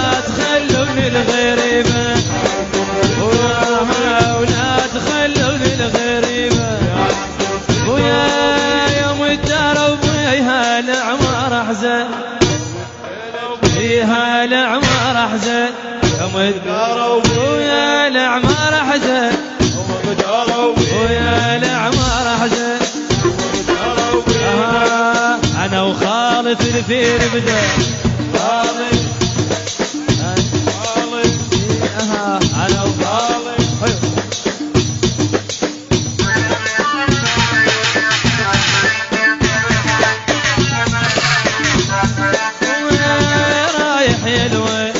ولا تخلوني الغريبة ولا تخلوني الغريبة ويا يوم الدار وبيها العمر احزن فيها العمر احزن يوم الدار ويا العمر احزن ويا العمر احزن انا وخالد الفير بدا خالد انا وخالد رايح يا الوين